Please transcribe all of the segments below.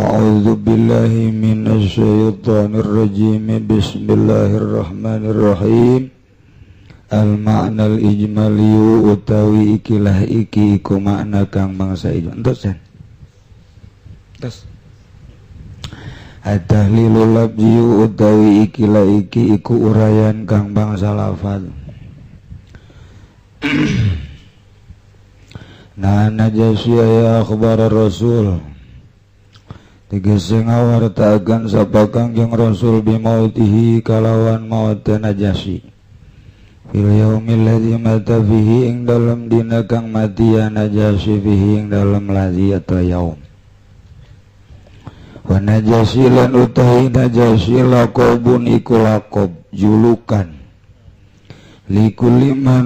A'udzu billahi minasy syaithanir rajim. Bismillahirrahmanirrahim. Al-ma'nal ijmali utawi ikilah iki iku makna kang mangsa ijmal. Entos. At-tahlilul lafzi utawi ikilah iki iku urayan kang bangsa lafaz. Nah Najasyi ya akhbar Rasul tegese ngawartakan sapa Kangjeng Rasul bimautihi kalawan maut Najasyi fil yaumil ladzi mata fihi ing dalem dina kang mati ya Najasyi fihi ing dalem ladzi atau yaum. Wa Najasyi lan utahi Najasyi laqabun iku laqab julukan likulli man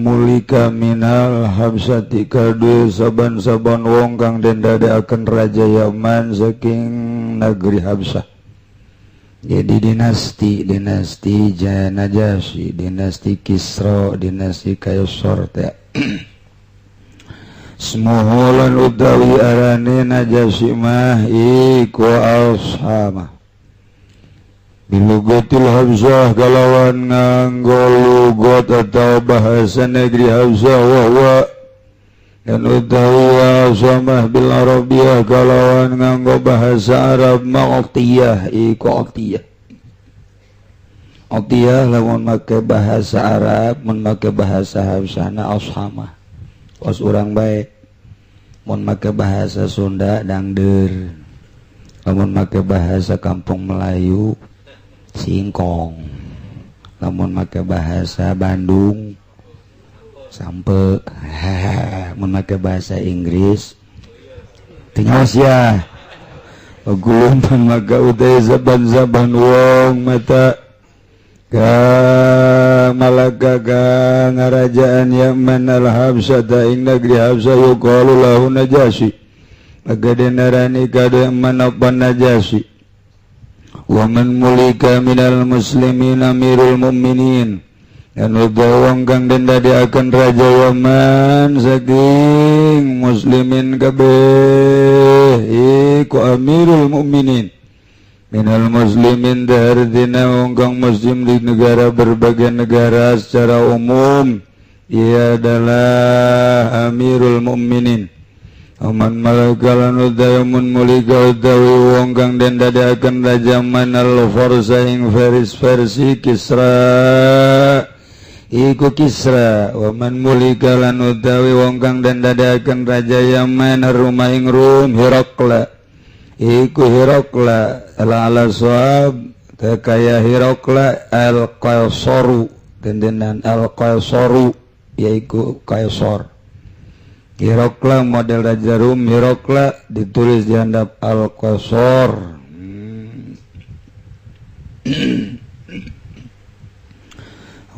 mulika minal habsati kadue saban-saban wong kang den dadekaken raja Yaman saking negeri Habsah. Jadi dinasti Najasyi, dinasti Kisra, dinasti Kaisar teh. Smuhulan utawi arane Najasyi mah iku Ashama. Bilugatil Habsah kalawan nganggo lugat atau bahasa negeri Habsah wahwa dan utawi Ashama bil Arabiyah kalawan nganggo bahasa Arab ma'uktiyah iku uktiyah. Uktiyah lamun make bahasa Arab mun make bahasa Habsah na Ashama. Os urang bae mun make bahasa Sunda dangdeur. Lamun make bahasa kampung Melayu singkong, namun make bahasa Bandung sampe, memakai bahasa Inggris tingos ya gulung maka utai zaban-zaban wong mata ka malaka ka ngarajaan Yaman al-Habsah ing negeri Habsah yuqalu lahu Najasyi agadenarani kada manapan Najasyi. Wa man mulika minal muslimin amirul mu'minin dan wong kang den dadekaken raja Yaman saking muslimin kabeh iku amirul mu'minin minal muslimin dahardina wong kang muslim di negara berbagai negara secara umum ia adalah amirul mu'minin. Aman malakalan utayamun mulika utawi wong kang den dadekaken raja manal farsa ing versi Kisra iku Kisra. Waman mulika lan utawi wong kang den dadekaken raja Yaman rumah ing Rum Herakla iku Herakla ala sawab kaya Herakla al-Qaisaru tendenan al-Qaisaru yaiku Kaisar. Herakla model Raja Rum, Herakla ditulis di handap Al-Qasar.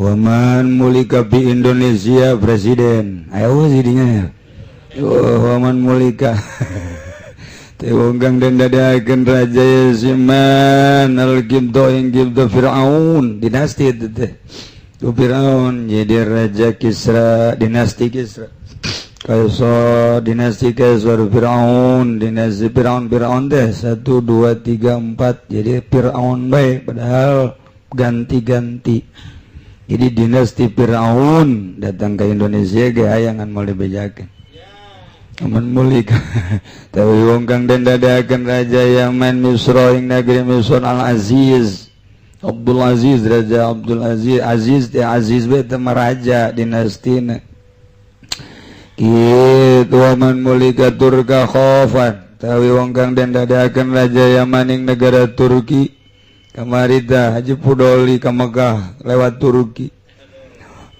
Waman mulika di Indonesia presiden. Ayo jadinya. Waman mulika. Tewonggang dan dadakan Raja Yasiman Al-Qibto yang Qibto Fir'aun. Dinasti itu teh. Fir'aun jadi Raja Kisra, dinasti Kisra. Kaisar, dinasti Kaisar Fir'aun, dinasti Fir'aun teh 1, 2, 3, 4 jadi Fir'aun baik padahal ganti-ganti. Jadi dinasti Fir'aun datang ke Indonesia ge hayangan mau dibejakeun. Aman mulika tapi wong kang den dadekaken raja Yaman Misra ing negeri Misra Al-Aziz Abdul Aziz, Raja Abdul Aziz Aziz bae teh raja dinastina. Itu waman mulika Turka khofan tawi wong kang den dadekaken raja Yaman ing negara Turki kamarita Haji Pudoli ka Mekah lewat Turki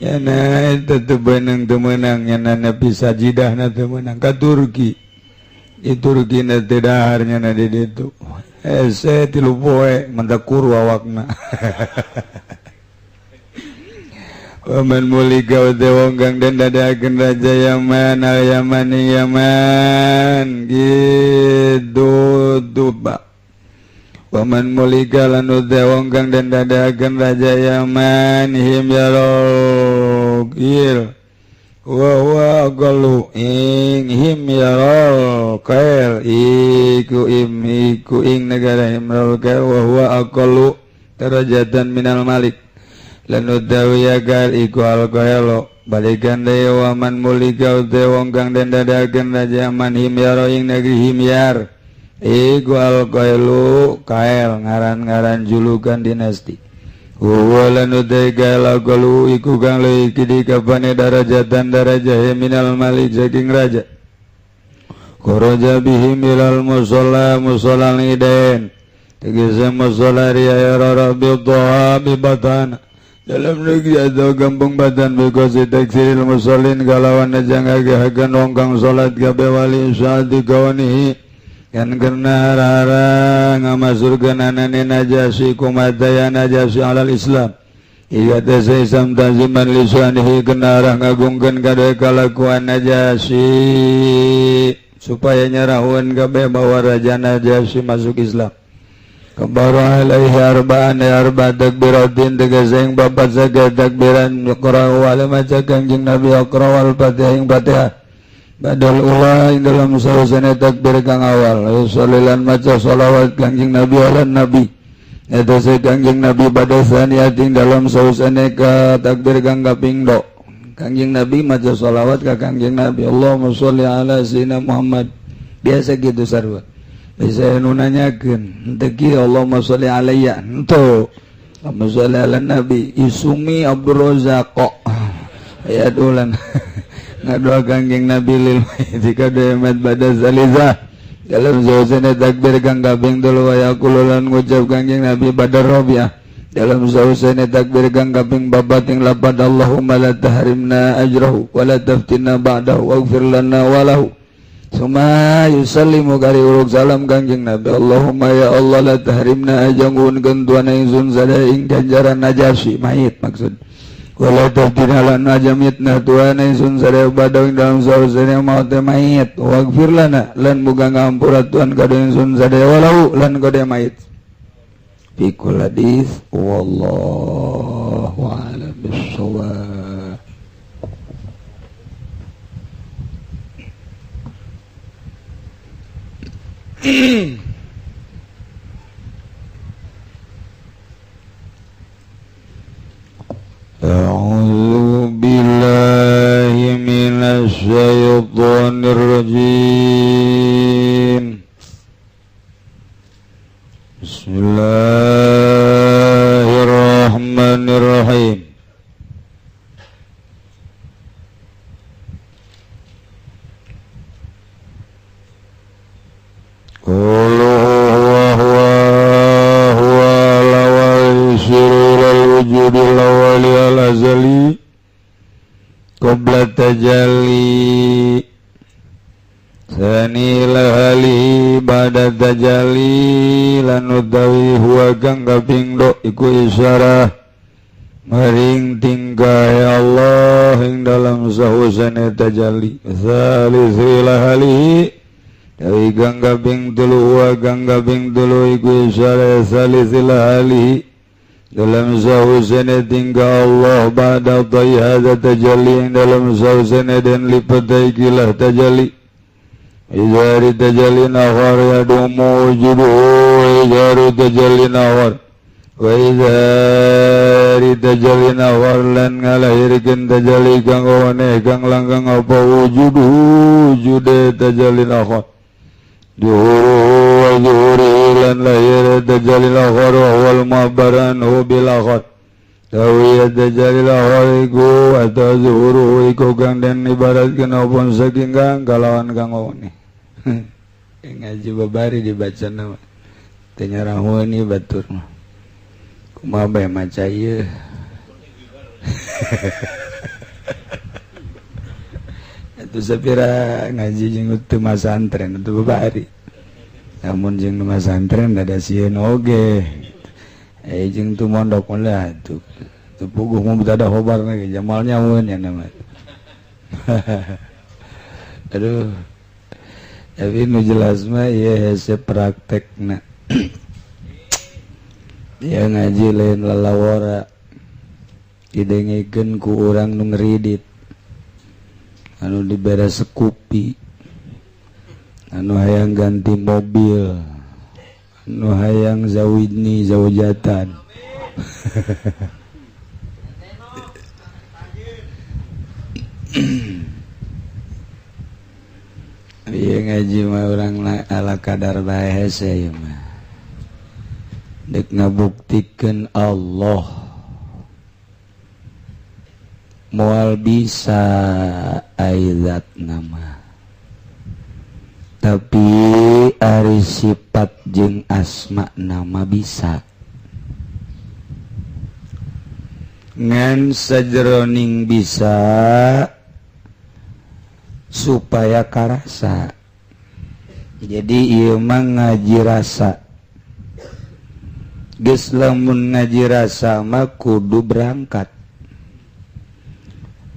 ya na itu teu beunang teu meunang nya nabi sajidahna teu meunang ka Turki di Turki na teu daharnya na di ditu ese 3 poe mendakur awakna. Waman mulika uta wong kang den dadekaken raja Yaman al-Yaman Yaman gitu tuba. Waman mulika lan uta wong kang den dadekaken raja Yaman him yarokil wa aqallu ing himyarul kail iku ing negara himyarul kail wa huwa aqallu darajatan minal malik lan utawiya kail iku al kailo balikan deui wa man mulika uta wong kang den dadakeun raja man himyaro ing negeri himyar iku al kailu kail ngaran-ngaran julukan dinasti walan utai kaila kalu iku kang leuwih di kapane darajatan darajah minal malik saking raja kharaja bihim ilal musalla musallal iden tegese musalla riya rabbi dhaha bi batana dalam negeri atau kampung Batan bikosi taksiril musallin kalawan najangagahaken wong kang salat kabeh wali saati kawanihi kan karena rara ngamasurkan anane Najasyi kumataya Najasyi alal Islam iya tesa Islam taziman lisanihi kenarah ngagungkan kadai kalakuan Najasyi supaya nyarahuan kabeh bahwa Raja Najasyi masuk Islam kembara alaihi arba'an arba takbiratin tegasing babat saged takbiran yaqra wa maca Kangjeng Nabi yaqra wal Fatihah ing Fatihah badal ula ing dalam sausana takbir kang awal sallallahu maca shalawat Kangjeng Nabi ala nabi eta se Kangjeng Nabi badal saniating dalam sausana ka takbir kang kaping 2 Kangjeng Nabi maca shalawat ka Kangjeng Nabi Allahumma sholli ala sayyidina Muhammad biasa gitu sarua bisa nu nanyakeun henteu kieu Allahumma sholli alayya henteu Allahumma sholli ala nabi isumi Abdul Razzaq ayat ulan ngadoa Kangjeng Nabi lil mayit kadhemat bada zalizah dalam zausana takbir kang kaping 3 wa yaqululan ngucap Kangjeng Nabi badar rabi'ah dalam zausana takbir kang kaping 4 ing lapad Allahumma la tahrimna ajrahu wa la taftinna ba'dahu waghfir lana wa lahu summa yusallimu kari uruk salam Kangjeng Nabi Allahumma ya Allah la tahrimna ajangun kentuana ingsun sadaing ganjaran Najasyi mayit maksud wala taftina lana jamitna tuana ingsun sadaya badawing dalam sausana maut mayit waghfir lana lan muga ngampura Tuhan kada ingsun sadaya walau lan kada mayit fi kulli hadis wallahu a'lam bissawab A'udzu billahi minasy syaithanir rajim. Bismillahirrahmanirrahim. Qul azali qabla tajalli sani lahali ba'da tajalli lan utawi huwa kang kaping 2 iku isyarah maring tingkah Allah ing dalam sahusane tajalli salisi lahali tawi kang kaping 3 huwa kang kaping 3 iku isyarah salisi lahali dalam sahusana tingkah Allah ba'da tayyada tajalli dalam sahusana dan lipatai kilah tajalli izari tajalli nahar yadumu wujuduhu izari tajalli nahar wa izari tajalli nahar lan ngalahirkan tajalli kang wane kang langkang apa wujuduhu wujude tajalli nahar Zuhuru wa zuhuri lan lahir tajalil akhar wal mabaranhu bil akhar tawiyat tajalil akhar iku atau zuhuru iku kang den ibaratkan opon saking kang kalawan kang oni ngaji babari dibaca nama tenyarahuni batur kumaha bae maca ieu itu sapira ngaji jeung teu masantren teu babari namun jeung nu masantren ada sieun oge jeung teu mondok mah teu puguh mun ada hobar ge jamal nyaweun nya nama aduh tapi nu jelas mah ieu hese praktekna ya ngaji lain lalawara didengikeun ku urang nu ngridit anu dibere sekupi, anu hayang ganti mobil, anu hayang zawidni zawjatan. Ieu ngaji mah urang ala kadar bae hese ieu mah. Dek ngabuktikeun Allah moal bisa aizat nama. Tapi ari sifat jeung asma nama bisa. Ngan sajeroning bisa supaya karasa. Jadi ieu mah ngaji rasa. Geus lamun ngaji rasa mah kudu berangkat.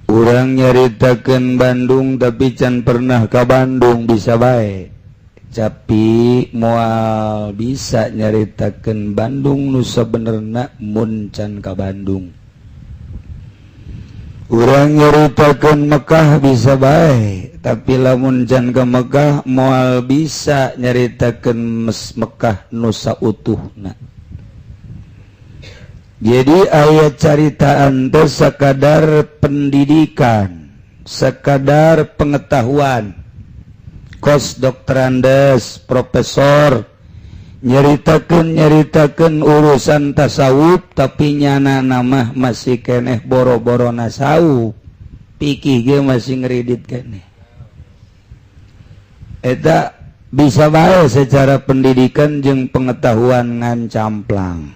Urang nyaritakeun Bandung tapi can pernah ka Bandung bisa bae. Tapi moal bisa nyaritakeun Bandung nu sabenerna mun can ka Bandung. Urang nyaritakeun Mekah bisa bae, tapi lamun can ka Mekah moal bisa nyaritakeun Mekah nu sautuhna. Jadi ayat caritaan teh sekadar pendidikan, sekadar pengetahuan. Kos dokterandes, profesor nyaritakeun urusan tasawuf tapi nyana nama masih keneh boro-boro nasawuf. Pikih ge masih ngeridit keneh. Eta bisa bae secara pendidikan jeung pengetahuan ngan camplang.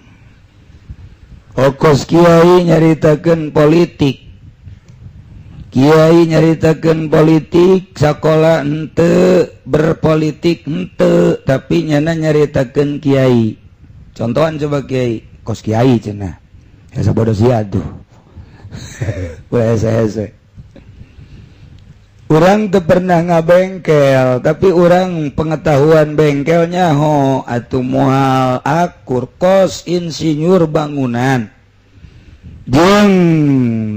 Okos kiai nyaritakeun politik, kiai nyaritakeun politik, sakola henteu, berpolitik henteu, tapi nyana nyaritakeun kiai. Contohan coba kiai, kos kiai cenah. Hese bodoh sia tuh. Ulah hese-hese. Urang teu pernah ngabengkel, tapi urang pengetahuan bengkelnya ho atuh moal akur kos insinyur bangunan. Jeung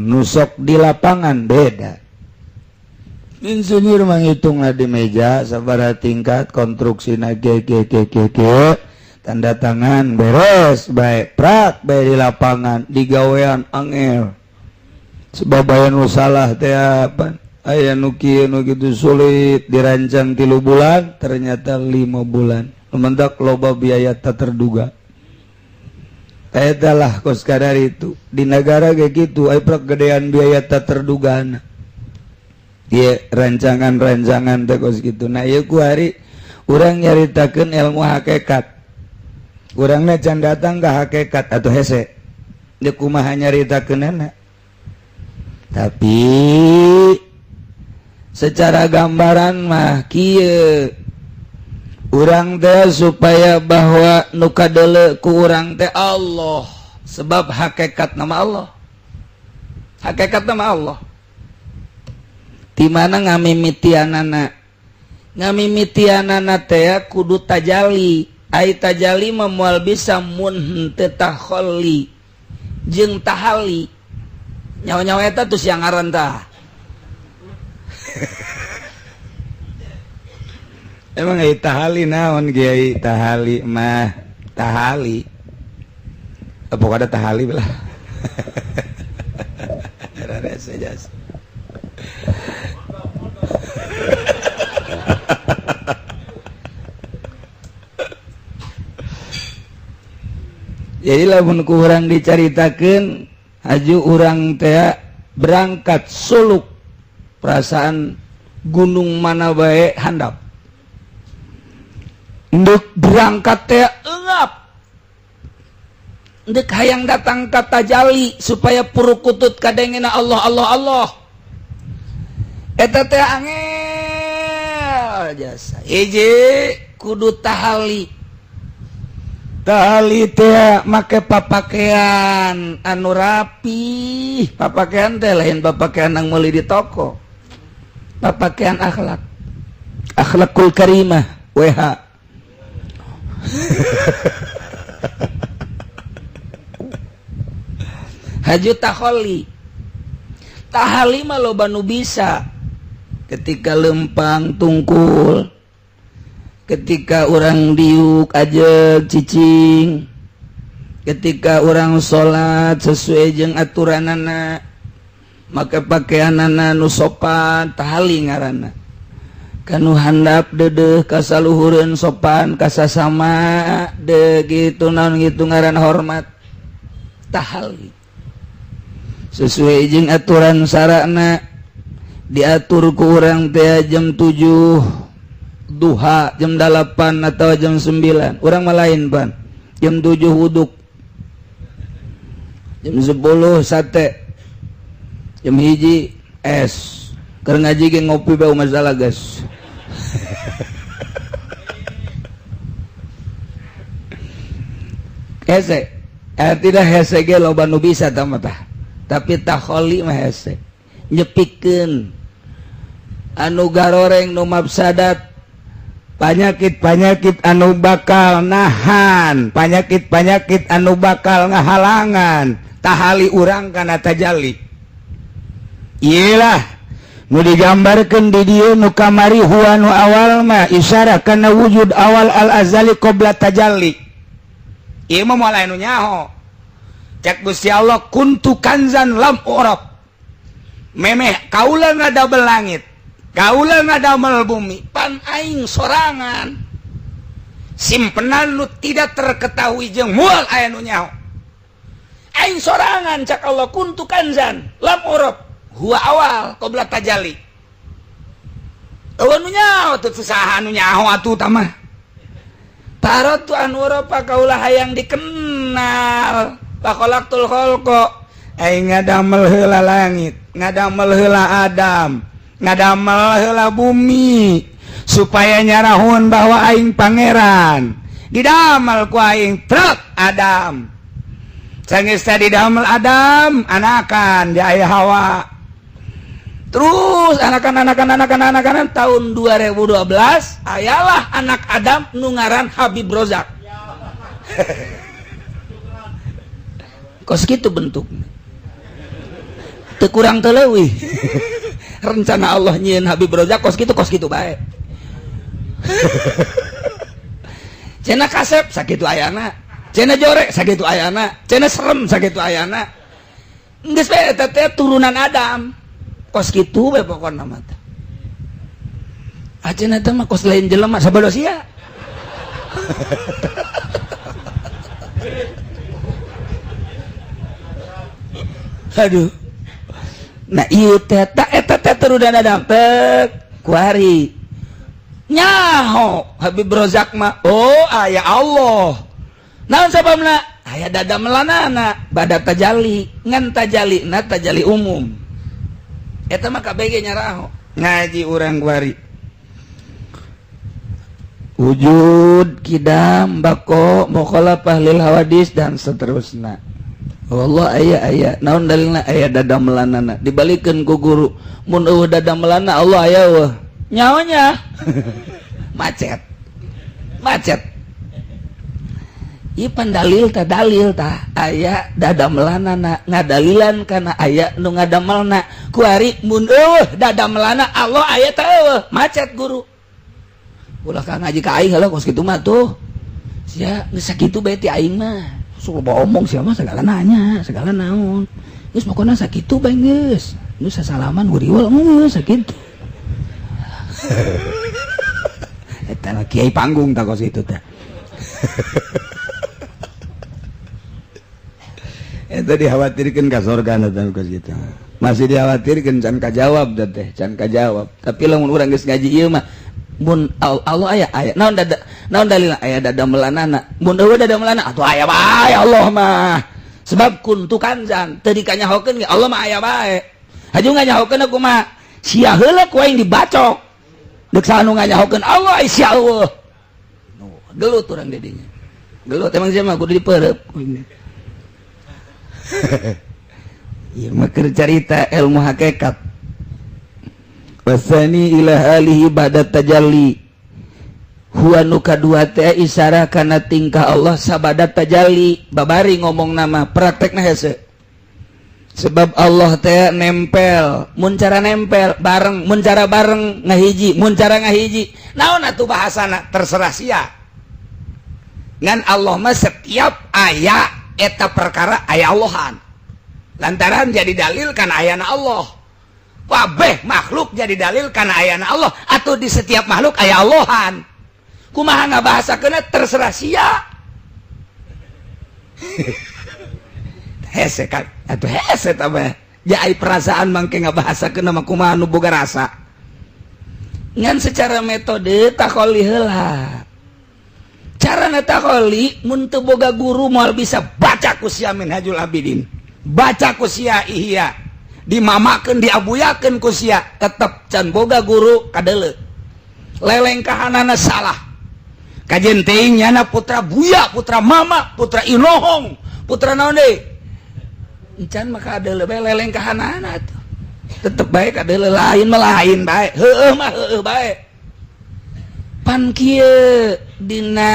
nusok di lapangan beda. Insinyur mangitungna di meja sabaraha tingkat konstruksina ge tanda tangan beres bae prak bae di lapangan digawean angel. Sebab aya nu salah teh apa? Aya nu kieu nu kitu sulit dirancang 3 bulan ternyata 5 bulan. Mendak loba biaya tak terduga. Eta lah kos kadar itu. Di negara kayak gitu aya gedean biaya tak terduga. Ieu rancangan-rancangan teh kos kitu. Nah ieu ku hari urang nyaritakeun ilmu hakikat. Urangna can datang ka hakikat atuh hese. Dia kumaha nyaritakeunana. Tapi secara gambaran mah kieu urang teh supaya bahwa nu kadeuleu ku urang teh Allah, sebab hakikat nama Allah. Hakikat nama Allah. Di mana ngamimitianana? Ngamimitianana teh kudu tajali. Ai tajali mah moal bisa mun henteu takhalli jeung tahali. Nyawa-nyawa eta tuh yang ngaran tah. Emang ai tahali naon Kiai? Tahali mah tahali. Apa kada tahali belah. Rada saja. Jadi lamun ku urang dicaritakeun aju urang teh berangkat suluk perasaan gunung mana bae handap. Nduk berangkat teh eungap. Nduk hayang datang ka tajali supaya purukutut kadengena Allah Allah Allah. Eta teh angel jasa. Hiji kudu tahali. Tahali teh make papakean anu rapi. Papakean teh lain papakean anu meuli di toko. Papakean akhlak. Akhlakul karimah WH. Haju taholi. Tahali mah loba nu bisa. ketika lempang tungkul, ketika orang diuk ajeg cicing, ketika orang sholat sesuai jeung aturanana, maka pakaianana nu sopan tahali ngaranna. Kanu handap dedeh kasaluhureun sopan kasasama de gitu naon gitu ngaran hormat tahali. Sesuai jeung aturan sarana diatur ku urang teh jam 7 duha, jam 8 atau jam 9. Urang mah lain pan. Jam 7 wuduk. Jam 10 sate. Jam 1 es. Keur ngaji ge ngopi bae masalah guys. Hese. Tidak hese ge loba nu bisa tah. Tapi takholi mah hese. Nyepikeun anu garoreng nu mafsadat, panyakit-panyakit anu bakal nahan, panyakit-panyakit anu bakal ngahalangan tahali urang kana tajalli. Iyalah nu digambarkeun di dieu nu kamari huwa nu awal mah isyarah kana wujud awal al-azali qabla tajalli. Ieu mah moal anu nyaho. Cek Gusti Allah kuntu kanzan lam urab. Memeh kaula ngadamel langit, kaula ngadamel bumi, pan aing sorangan. Simpenan nu tidak terketahui jeung moal aya nu nyaho. Aing sorangan cak Allah kuntu kanzan lam urab. Huwa awal qabla tajalli. Anu nyaho teu saha anu nyaho atuh tamah. Taratu anu urab kaula hayang dikenal. Pakolaktul kholqo aing ngadamel heula langit, ngadamel heula Adam, ngadamel heula bumi supaya nyarahun bahwa aing pangeran. Didamel ku aing truk Adam. Sanggeus didamel Adam, anakan di aya Hawa. Terus anakan tahun 2012 ayalah anak Adam nu ngaran Habib Rozak. Kos gitu bentuknya teu kurang teu leuwih. Rencana Allah nyieun Habib Rozak kos gitu bae. Cenah kasep sakitu ayana, cenah jorek sakitu ayana, cenah serem sakitu ayana. Geus bae eta teh turunan Adam. Kos kitu bae pokona mah teh. Ajeuna teh mah kos lain jelema sabado sia. Aduh. Nah ieu teh eta teh turunan Adam teh kuari. Nyaho Habib Rozak mah oh aya Allah. Naon sababna? Aya dadamelanana badat tajalli, ngan tajallina tajalli umum. Eta mah kabeh nyaraho. Ngaji urang kuari. Wujud, kidam, bako, mukhalafah lil hawadis dan seterusnya. Allah aya naon dalilna aya dadamelanana dibalikeun ku guru mun eueuh dadamelana Allah aya eueuh nyaonya macet ieu pandalil tah dalil tah aya dadamelanana ngadalilan kana aya nu ngadamelna ku ari mun eueuh dadamelana Allah aya tah eueuh macet guru ulah ka ngaji ka aing heula kos kitu mah tuh sia geus sakitu bae ti aing mah suruh omong siapa segala nanya segala naon geus pokona sakitu bae geus geus sasalaman guriwal geus sakitu. Eta kiai panggung tak kos itu teh. Eta dikhawatirkeun ka sorga eta kos itu. Masih dikhawatirkeun can kajawab teh, can kajawab. Tapi lamun urang geus ngaji ieu mah mun Allah aya naon dalilna aya dadamelanana mun eueuh dadamelanana atuh aya bae Allah mah sebab kuntu kanzan teu dikanyahokeun ge Allah mah aya bae haju nganyahokeun aku mah sia heula ku aing dibacok deuk sanu nganyahokeun Allah sia eueuh gelut urang dedinya gelut emang sia mah kudu dipeureup ieu mah keur carita ilmu hakikat. Wasani ila alihi ba'da tajalli huwa nu kadua teh isyarah kana tingkah Allah sabada tajalli babari ngomong nama praktekna hese sebab Allah teh nempel mun cara nempel bareng mun cara bareng ngahiji mun cara ngahiji naon atuh bahasana terserah sia ngan Allah mah setiap aya eta perkara aya Allahan lantaran jadi dalil kana ayana Allah kabeh makhluk jadi dalil kana ayana Allah atuh di setiap makhluk aya Allahan kumaha ngabahasakeunna terserah sia hese kan atuh hese tambah jai perasaan mangke ngabahasakeun mah kumaha nu boga rasa ngan secara metode takoli heula carana takoli mun teu boga guru moal bisa baca ku sia Minhajul Abidin baca ku sia Ihya dimamakeun diabuyakeun ku sia tetep can boga guru kadeuleu leleng kahanana salah kajen teuing nyana putra buya putra mama putra inohong putra naon deui encan maka ada lebih leleng kahanana tuh tetep baik ada lain melain baik mah baik pan kieu dina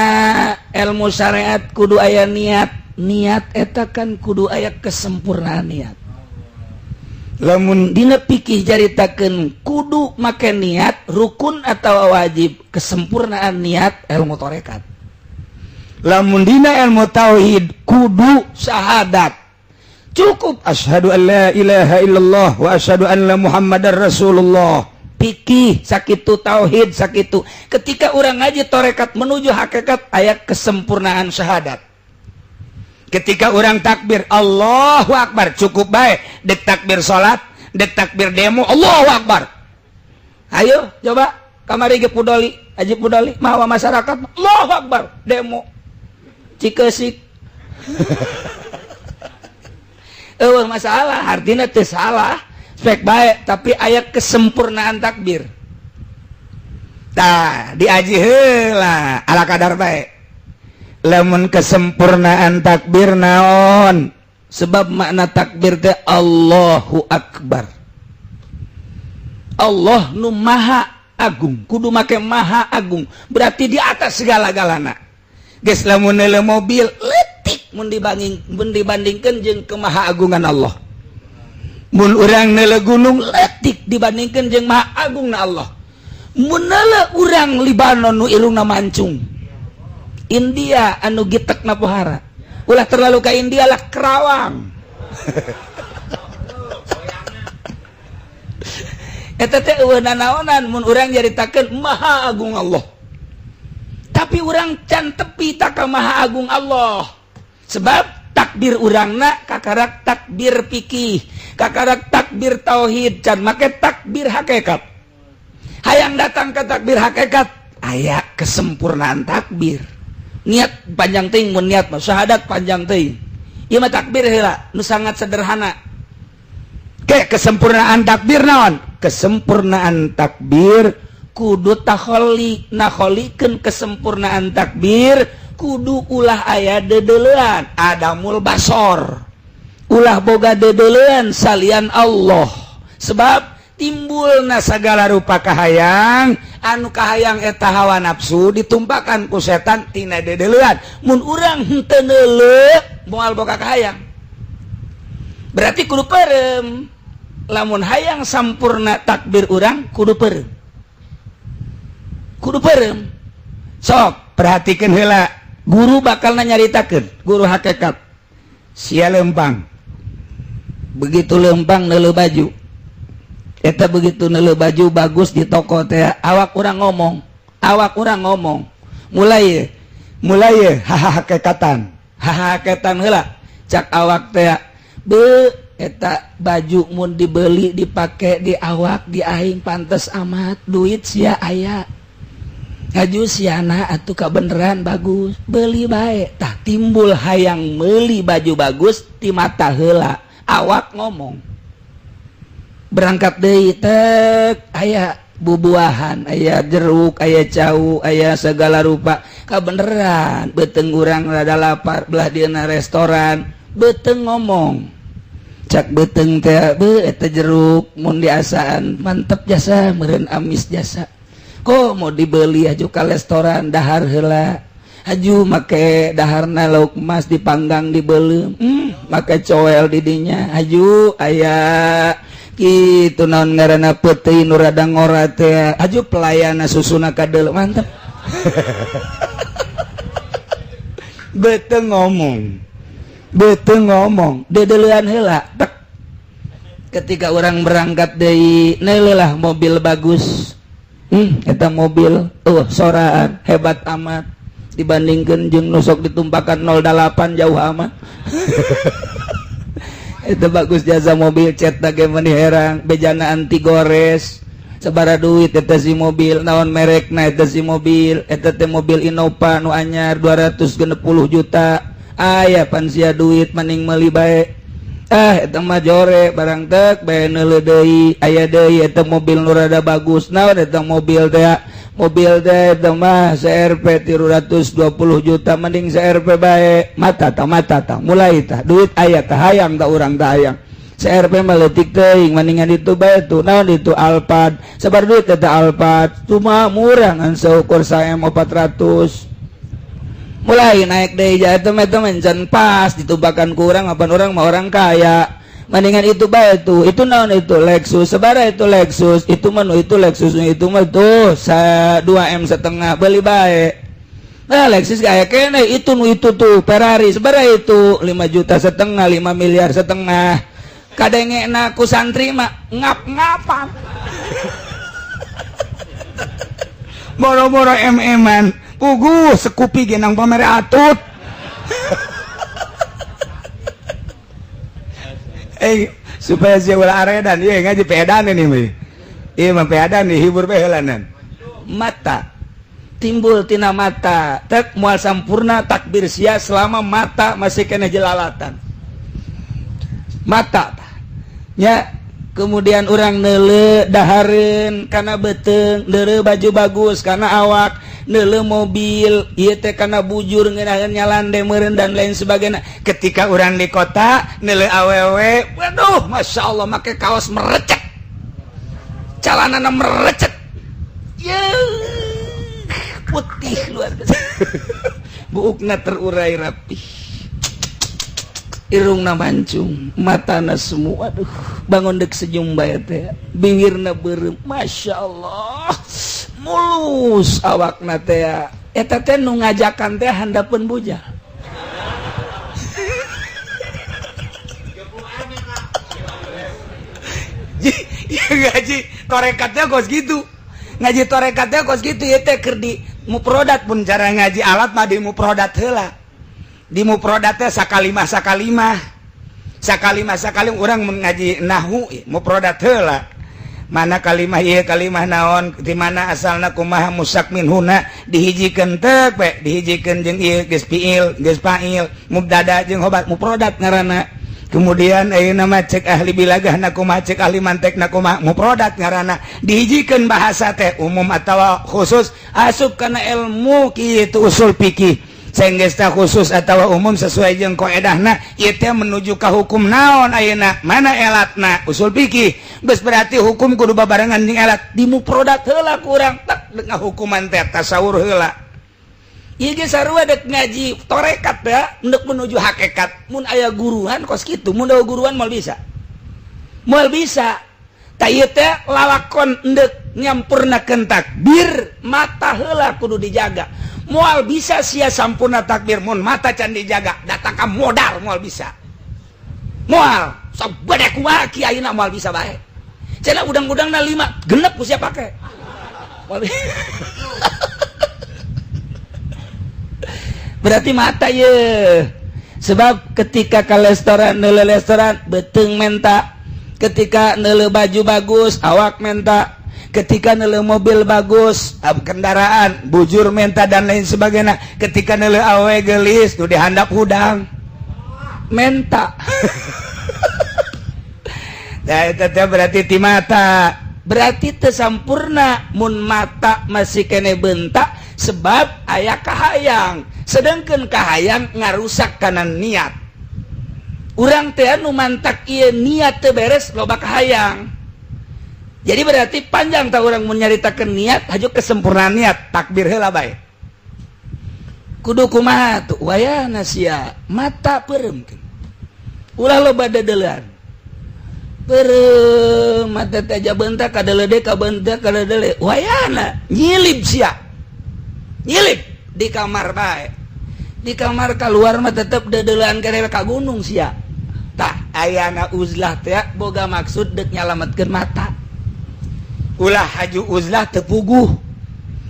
ilmu syariat kudu aya niat eta kan kudu aya kesempurnaan niat lamun dina fikih jaritakeun kudu make niat rukun atau wajib kesempurnaan niat ilmu tarekat lamun dina ilmu tauhid kudu syahadat cukup asyhadu an la ilaha illallah wa asyhadu anna muhammadar rasulullah fikih sakitu tauhid sakitu ketika orang ngaji tarekat menuju hakikat ayat kesempurnaan syahadat ketika orang takbir Allahu akbar cukup baik dek takbir salat dek takbir demo Allahu akbar ayo coba kamari ge pudoli aji pudoli mawa masyarakat Allahu akbar demo cikeusik masalah artinya teu salah spek baik tapi ayat kesempurnaan takbir tah diaji heula ala kadar baik lamun kesempurnaan takbir naon sebab makna takbir teh Allahu akbar Allah nu maha agung kudu make maha agung berarti di atas segala-galana geus lamun neuleuh mobil mun dibandingkeun jeung kemahaagungan Allah mun urang neuleuh gunung letik dibandingkeun jeung maha agungna Allah mun neuleuh urang Libanon nu irungna mancung India anu gitekna pohara ulah terlalu ka India lah Kerawang eta teh eueuh nanaonan mun urang nyaritakeun maha agung Allah tapi urang can tepi ta ka maha agung Allah sebab takbir urangna kakarak takbir fikih kakarak takbir tauhid can make takbir hakikat hayang datang ke takbir hakikat aya kesempurnaan takbir niat panjang teuing mun niat mah syahadat panjang teuing ieu mah takbir heula nu sangat sederhana ke kesempurnaan takbir naon kesempurnaan takbir kudu takholli nakholikeun kesempurnaan takbir kudu ulah aya dedeleuan adamul basor ulah boga dedeleuan salian Allah sebab timbulna segala rupa kahayang anu kahayang eta hawa nafsu ditumpakan ku setan tina dedeleuan mun urang henteu neuleuh moal boga kahayang berarti kudu peurem lamun hayang sampurna takbir urang kudu peurem sok perhatikeun heula guru bakal nyaritakeun guru hakikat sia lempang begitu lempang neuleuh baju eta begitu neuleuh baju bagus di toko teh awak urang ngomong mulai hakikatan heula cak awak teh be eta baju mun dibeli dipake di awak di aing pantes amat duit sia aya ngaju siana atuh kabeneran bagus beli baik tah timbul hayang meuli baju bagus ti mata heula awak ngomong berangkat deui tek aya bubuahan aya jeruk aya cau aya segala rupa kabeneran beuteung urang rada lapar belah dieuna restoran beuteung ngomong cak beuteung teh beu eta jeruk mun diasaan mantep jasa meureun amis jasa kok mau dibeli aju ka restoran dahar heula aju make daharna lauk emas dipanggang dibeuleum maka coel didinya aju aya gitu naon ngaranna peuting nu rada ngora teh aju pelayana susuna kadel mantap beuteung ngomong dedeulean heula ketika orang berangkat deui neulah mobil bagus eta mobil soraan hebat amat dibandingkan jeung nusok ditumpakan 08 jauh amat itu bagus jasa mobil cat ge meni herang bejana anti gores sabara duit eta si mobil naon merekna eta si mobil eta teh mobil Innova nu anyar 260 juta aya pan sia duit mending meuli bae eta mah jore barang tek bae neuleuh deui aya deui eta mobil nu rada bagus naon eta mobil teh eta mah CRP 320 juta mending CRP bae mata ta mulai tah duit aya tah hayang tah urang tah hayang CRP mah leutik teuing mendingan itu bae tuh naon itu Alphard sabar duit eta Alphard cuma murah ngan seukur saem 400 mulai naik deui ja eta mah can pas ditubakan ku urang apan urang mah orang kaya mendingan itu bae tuh itu naon itu Lexus sabara itu Lexus itu mah itu Lexus itu mah tuh 2M setengah beli bae nah Lexus kayak kene itu nu itu tuh Ferrari sabara itu 5 juta setengah 5 miliar setengah kadengena ku santri mah ngap-ngapan boro-boro MM-an puguh sekupi genang pamere atut supaya sia ulah aredan ieu ngaji peedan ini mah ieu mah peedan nih hibur bae heulanan mata timbul tina mata tek moal sampurna takbir sia selama mata masih kena jelalatan mata nya kemudian orang neuleuh dahareun kana beuteung neuleuh baju bagus kana awak neuleuh mobil ieu teh kana bujur ngeunaheun nyalande meureun dan lain sebagainya ketika orang di kota neuleuh awewe waduh masyaallah make kaos merecet calanana merecet putih luar biasa buukna terurai rapi irungna mancung matana semu aduh bangun dek senyum bae teh bibirna beureum masyaallah mulus awakna teh eta teh nu ngajakan teh handapeun bujal ngaji torekatnya kos gitu ngaji torekatnya kos gitu ya teh keur di muprodat pun cara ngaji alat mah di muprodat heula di muprodatnya sakalimah orang mengaji nahu muprodat heula mana kalimah ieu kalimah naon di mana asalna kumaha musak minhuna dihijikeun teu we dihijikeun jeung ieu geus fiil geus fa'il mubtada jeung khobar muprodat ngaranna kemudian ayeuna mah cek ahli bilagahna kumaha cek ahli mantekna kumaha muprodat ngaranna dihijikeun bahasa teh umum atawa khusus asup kana ilmu kitu usul fikih senggesta khusus atau umum sesuai jeung qaedahna ieu teh menuju ka hukum naon ayeuna mana elatna usul fikih geus berarti hukum kudu babarengan jeung elat di muprodat heula ku urang tak ngahukuman teh tasawur heula ieu ge sarua dek ngaji torekat ya untuk menuju hakikat mun aya guruan kos kitu mun aya guruan moal bisa ta ieu teh lalakon endek nyampurnakeun takbir mata heula kudu dijaga moal bisa sia sampurna takbir mun mata can dijaga datang ka modal moal bisa moal sabade kumaha kiaina moal bisa bae cenah udang-udangna 5 genep ku sia pake berarti mata ye sebab ketika ka restoran neuleuh restoran beuteung menta ketika neuleuh baju bagus awak menta ketika neuleuh mobil bagus kendaraan bujur menta dan lain sebagainya ketika neuleuh awe geulis nu dihandap hudang menta nah eta teh berarti ti mata berarti teu sampurna mun mata masih kene bentak sebab aya kahayang sedangkeun kahayang ngarusak kana niat urang teh anu mantak ieu niat teu beres loba kahayang. Jadi berarti panjang tak orang menyaritakan niat hajuk kesempurnaan niat takbir heula bae kudu kumaha tuh wayana sia mata peureumkeun ulah loba dedelan mata aja bentak kadele ka bentak kadele wayana nyilip sia nyilip di kamar bae di kamar keluar mah tetep dedelan kadele ka gunung sia tah ayana uzlah teh boga maksud dek nyalametkeun mata ulah haju uzlah teu puguh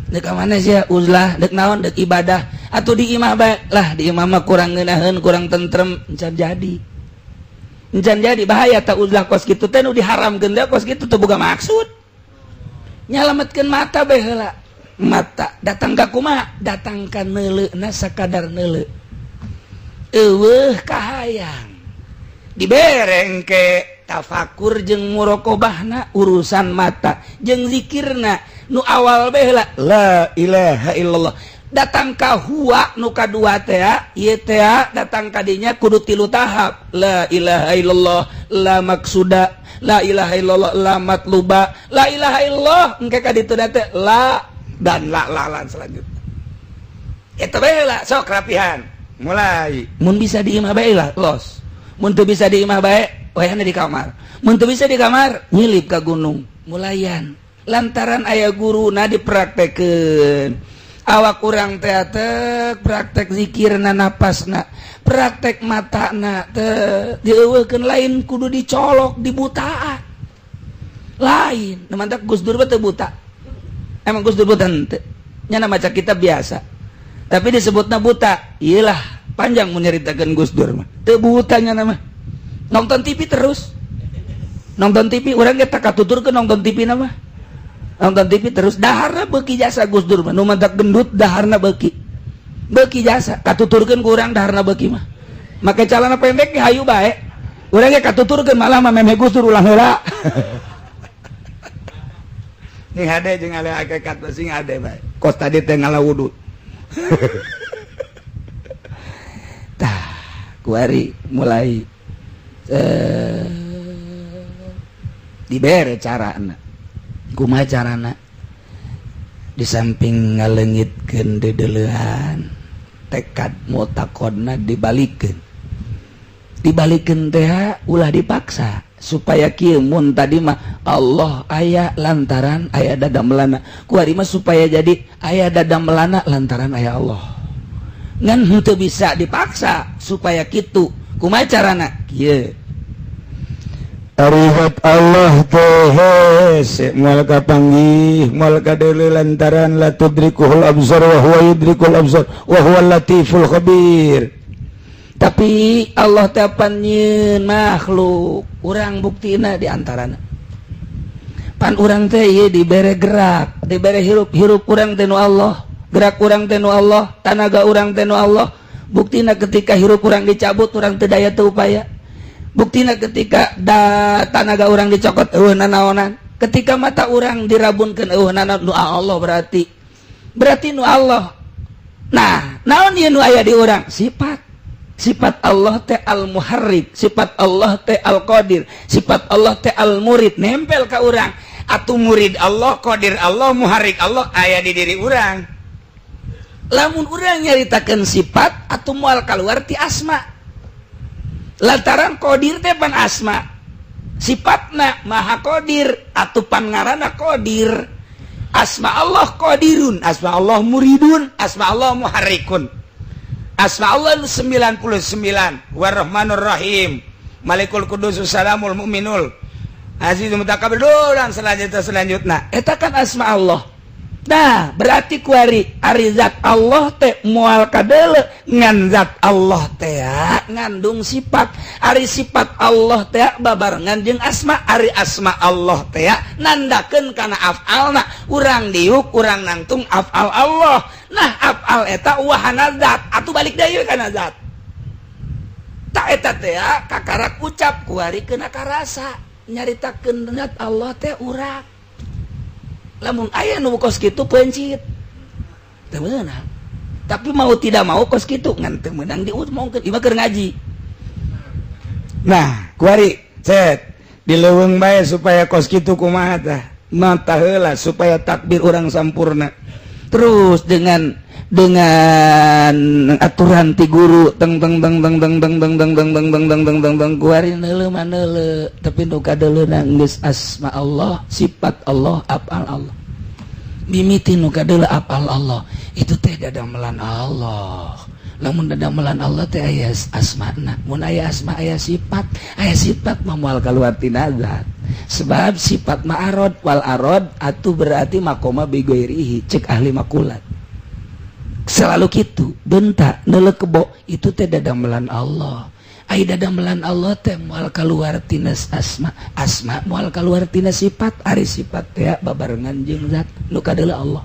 dek mana sia uzlah dek naon dek ibadah atuh di imah bae lah di imah mah kurang ngeunaheun kurang tentrem encan jadi bahaya tak uzlah kos kitu teh nu diharamkeun teh kos kitu teu boga maksud nyalametkeun mata bae heula mata datang ka kumaha datang ka neuleuna sakadar neuleu eueuh kahayang dibereng ke tafakur jeung muraqabahna urusan mata jeung zikirna nu awal bae heula la ilaha illallah datang ka huwa nu kadua teh ieu teh datang ka dinya kudu 3 tahap la ilaha illallah la maksuda la ilaha illallah la matluba la ilaha illallah engke ka ditu teh la dan la selanjutnya eta bae lah sok rapihan mulai mun bisa di imah bae lah los mun teu bisa di imah bae wayahna di kamar mun teu bisa di kamar nyilip ka gunung mulayan lantaran aya guruna dipraktekeun awak urang teh praktek zikirna napasna praktek matana teh dieuweukeun lain kudu dicolok dibutaan lain mantak Gus Dur teh buta emang Gus Dur buta teu nya maca kitab biasa tapi disebutna buta iyalah panjang mun nyaritakeun Gus Dur mah teu buta nya mah nonton TV terus nonton TV urang ge tak katuturkeun nonton TV na mah nonton TV terus daharna beuki jasa Gus Dur mah nu mantak gendut daharna beuki jasa katuturkeun ku urang daharna beuki mah make calana pendek ge hayu bae urang ge katuturkeun malah mah memeh Gus Dur ulang heula ning hade jeung ale hakikat sing hade bae kos tadi teh ngala wudu tah kuari mulai dibere carana kumaha carana di samping ngaleungitkeun dedeleuhan tekad mu'taqadna dibalikeun teh ulah dipaksa supaya kieu mun tadi mah Allah aya lantaran aya dadamelana kuari mah supaya jadi aya dadamelana lantaran aya Allah ngan henteu bisa dipaksa supaya kitu kumaha carana kieu Arihat Allah teh moal kapanggih moal kadeuleu lantaran la tudrikuhul absar wa huwa yudrikul absar wa huwal latiful khabir tapi Allah teh nyieun makhluk urang buktina di antarana pan urang teh ieu dibere gerak dibere hirup urang teh nu Allah gerak urang teh nu Allah tanaga urang teh nu Allah buktina ketika hirup urang dicabut urang teu daya teu upaya buktina ketika tanaga orang dicokot nanaonan ketika mata orang dirabunkeun nanaon nu Allah berarti nu Allah nah naon ieu nu aya di urang sifat Allah teh al-muharrik sifat Allah teh al-qadir sifat Allah teh al-murid nempel ka urang atuh murid Allah qadir Allah muharrik Allah aya di diri urang lamun urang nyaritakeun sifat atuh moal kaluar ti asma lantaran qadir teh pan asma sifatna maha qadir atuh pan ngaranna qadir asma Allah qadirun asma Allah muridun asma Allah muharrikun asma Allah 99 warrahmanur rahim malikul qudus salamul mu'minul azizul mutakabbir dan selanjutnya eta kan asma Allah nah berarti kuari ari zat Allah teh moal kadeuleu ngan zat Allah teh ngandung sifat ari sifat Allah teh babarengan jeung asma ari asma Allah teh nandakeun kana af'alna urang diuk urang nangtung af'al Allah nah af'al eta wahana zat atuh balik deui kana zat tak eta teh kakarak ucap kuari keuna karasa nyaritakeun zat Allah teh urang lamun aya nu kos kitu pencit teu meunang tapi mau tidak mau kos kitu ngan teu meunang diomongkeun ieu mah keur ngaji nah kuari cet dileuweung bae supaya kos kitu kumaha tah mata heula supaya takbir urang sampurna terus dengan aturan ti guru tapi nu kadeuleunan geus asma Allah, sifat Allah, afal Allah. Mimiti nu kadeuleu afal Allah itu teh dadamelan Allah. Lamun dadamelan Allah teh aya asmana, mun aya asma aya sifat mah moal kaluar tina zat. Sebab sifat ma'arad wal arad atuh berarti makoma bi ghairihi cek ahli makulat. Selalu gitu bentak neuleuh kebo itu teh dadamelan Allah. Ai dadamelan Allah teh moal kaluar tina asma moal kaluar tina sifat. Ari sifat teh babarengan jeung zat nu kadeuleu Allah.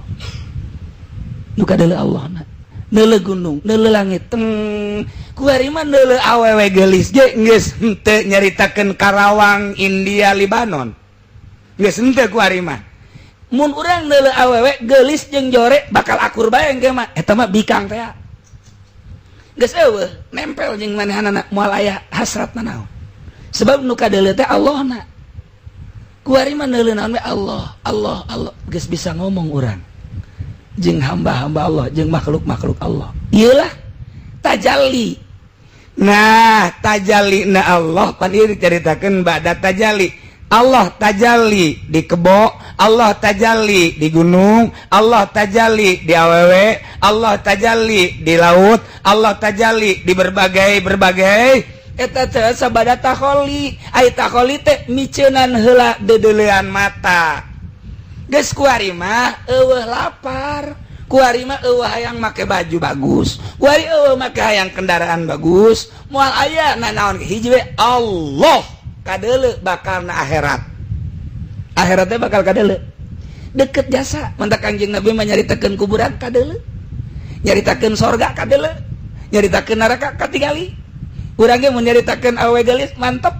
Nu kadeuleu Allah neuleuh gunung, neuleuh langit. Kuari mah neuleuh awewe geulis ge geus henteu nyaritakeun Karawang, India, Libanon. Geus henteu kuari mah. Mun urang neuleuh awewe geulis jeung jore bakal akur bae engke mah eta mah bikang teh. Geus eueuh nempel jeung manehanana moal aya hasratna naon. Sebab nu kadeuleu teh Allahna. Kuari mah neuleuh naon we Allah, Allah, Allah geus bisa ngomong urang. Jeung hamba-hamba Allah, jeung makhluk-makhluk Allah. Ieulah tajalli. Nah, tajallina Allah pan ieu dicaritakeun ba'da tajalli. Allah tajalli di kebo, Allah tajalli di gunung, Allah tajalli di awewe, Allah tajalli di laut, Allah tajalli di berbagai eta teh sabada takholi. Ai takholi teh miceunan heula dedeleuan mata. Geus kuari mah eueuh lapar, kuari mah eueuh hayang make baju bagus, kuari eueuh make hayang kendaraan bagus, moal aya naon hiji we Allah kadeuleu bakalna akhirat. Akhirat teh bakal kadeuleu. Deket jasa, mantak Kangjeng Nabi mah nyaritakeun kuburan kadeuleu. Nyaritakeun sorga kadeuleu. Nyaritakeun neraka katingali. Urang ge mun nyaritakeun awewe geulis mantep.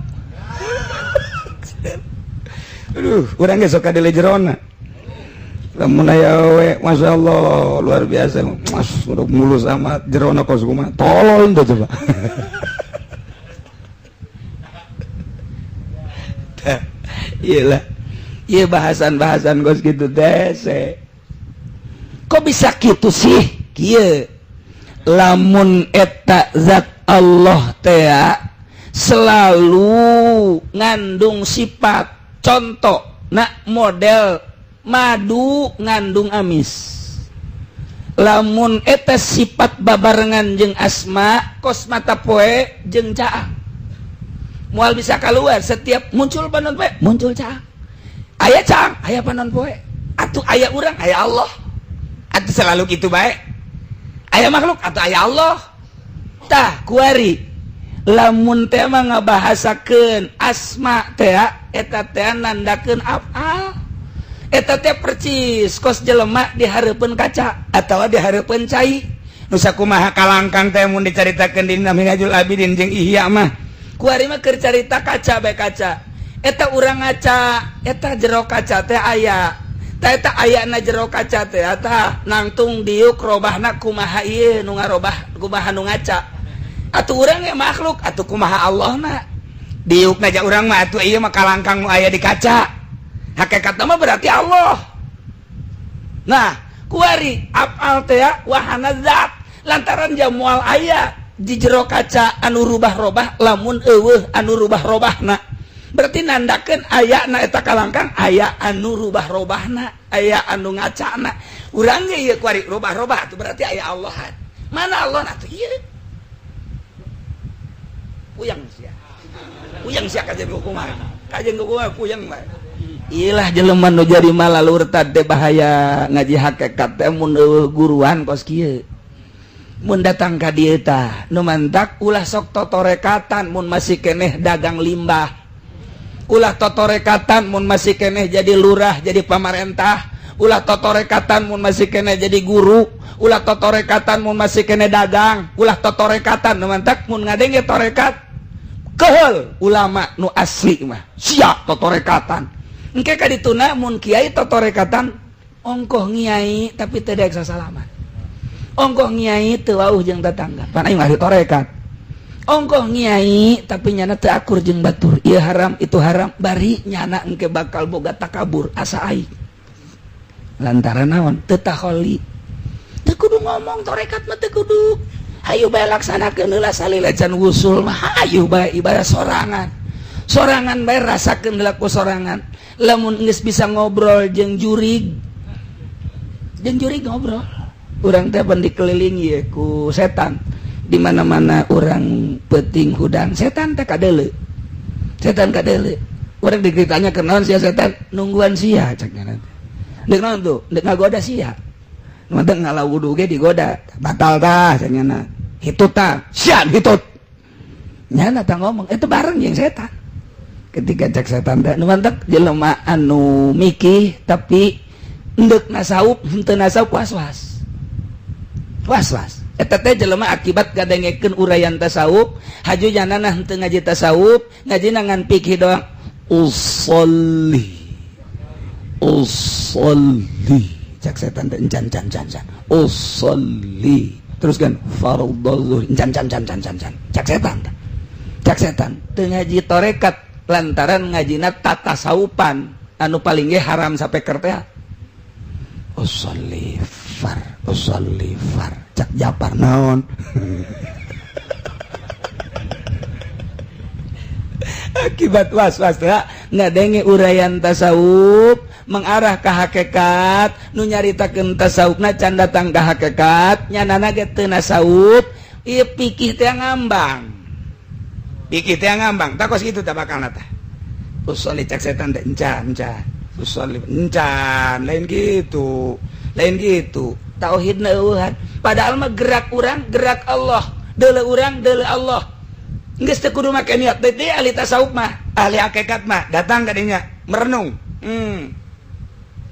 Aduh, urang ge sok kadeuleu jerona. Lamun aya awewe masyaallah luar biasa. Mas udah mulus amat jerona kos kumaha. Tolol teh coba. Iyalah, iya bahasan kos gitu teh. Kok bisa gitu sih? Kieu lamun eta zat Allah teh selalu ngandung sifat. Contoh, nak model madu ngandung amis. Lamun eta sifat babarengan jeung asma, kos mata poe jeung caah. Moal bisa keluar setiap muncul panon poe muncul caang, aya caang aya panon poe, atuh aya urang aya Allah, atuh selalu gitu bae, aya makhluk atuh aya Allah. Tah kuari lamun teh mah ngabahasakeun asma teh eta teh nandakeun afal, eta teh percis kos jelema dihareupeun kaca atawa dihareupeun cai. Nu sakumaha kalangkang teh mun dicaritakeun dina Minhajul Abidin jeung Ihya mah kuari mah keur carita kaca bae kaca. Eta urang ngaca, eta jero kaca teh aya. Tah eta ayana jero kaca teh tah nangtung diuk robahna kumaha ieu nu ngarobah kumaha nu ngaca. Atuh urang ge makhluk, atuh kumaha Allahna. Diukna ja urang mah atuh ieu mah kalangkang nu aya di kaca. Hakikatna mah berarti Allah. Nah, kuari afal teh wahana zat lantaran jamual aya di jero kaca anu rubah-robah, lamun eueuh anu rubah-robahna berarti nandakeun ayana eta kalangkang aya anu rubah-robahna, aya anu ngacana. Urang ge ieu kuari rubah-robah atuh berarti aya Allah. Mana Allah atuh ieu? Puyang sia kajen kumaha. Kajen kumaha puyang mah. Iyalah jelema nu jadi malalur teh bahaya ngaji hakikat teh mun eueuh guruan kos kieu. Mun datang ka dieu tah nu mantak ulah sok totorekatan mun masih keneh dagang limbah, ulah totorekatan mun masih keneh jadi lurah jadi pamarentah, ulah totorekatan mun masih keneh jadi guru, ulah totorekatan mun masih keneh dagang, ulah totorekatan nu mantak mun ngadenge torekat keheul ulama nu asli mah sia totorekatan engke ka dituna mun kiai totorekatan ongkoh ngiai tapi teu daek sasalaman. Ongkoh ngiai teu wauh jeung tetangga, pan aing ahli torekat. Ongkoh ngiai tapi nyana teu akur jeung batur. Ieu haram, itu haram, bari nyana engke bakal boga takabur asa aing. Lantaran naon? Teu takholi. teu kudu ngomong tarekat mah teu kudu hayu bae laksanakeun heula salilajan wusul mah hayu bae ibadah sorangan bae rasakeun heula ku sorangan lamun geus bisa ngobrol jeung jurig ngobrol urang teh pan dikelilingi ye ku setan di mana-mana urang peuting hudang setan teh kadeuleu urang dikritanya kenaon sia setan nungguan sia cekna nanti deuk naon tuh deuk ngagoda sia mantep ngalah wudu ge digoda batal tah cenah hitut tah sian hitut nyana tah ngomong itu bareng jeung setan ketika cek setan teh nu mantep jelema anu mikih tapi endek nasaup henteu nasaup was-was eta teh jelema akibat gadengekeun urayan tasawuf haju janana henteu ngaji tasawuf ngajina ngan fikih doang usolli cak setan teh encan usolli teruskan fardhu encan cak setan teu ngaji tarekat lantaran ngajina tatasawupan anu paling ge haram sapeker teh usolli far cak japar naon akibat was-was ngadenge urayan tasawuf mengarah ke hakikat nu nyaritakeun tasawufna can datang ka hakikat nyanana ge teu nasawuf ieu pikih teh ngambang takos kitu teh bakalna teh usolli cak setan teh encan usolli encan lain gitu tauhidna eueuhan padahal mah gerak urang gerak Allah deuleu urang deuleu Allah geus teu kudu make niat teh ahli tasawuf mah ahli hakikat mah datang ka dinya merenung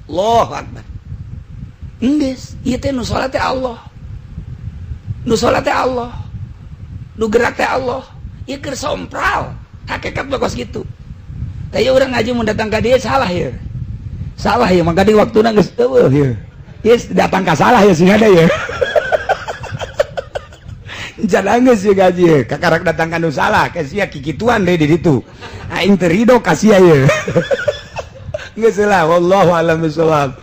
Allahu akbar geus ieu teh nu salat teh Allah nu gerak teh Allah ieu keur sompral hakikat mah kos kitu teh urang ngaji mun datang ka dieu salah ya maka di waktuna geus eueuh ieu yes, datang ke salah ya sih ada ya jangan sih gaji kakarak datang ke salah kasih kikituan deh di situ aing terido kasih ya nggak salah wallahu a'lam bishawab.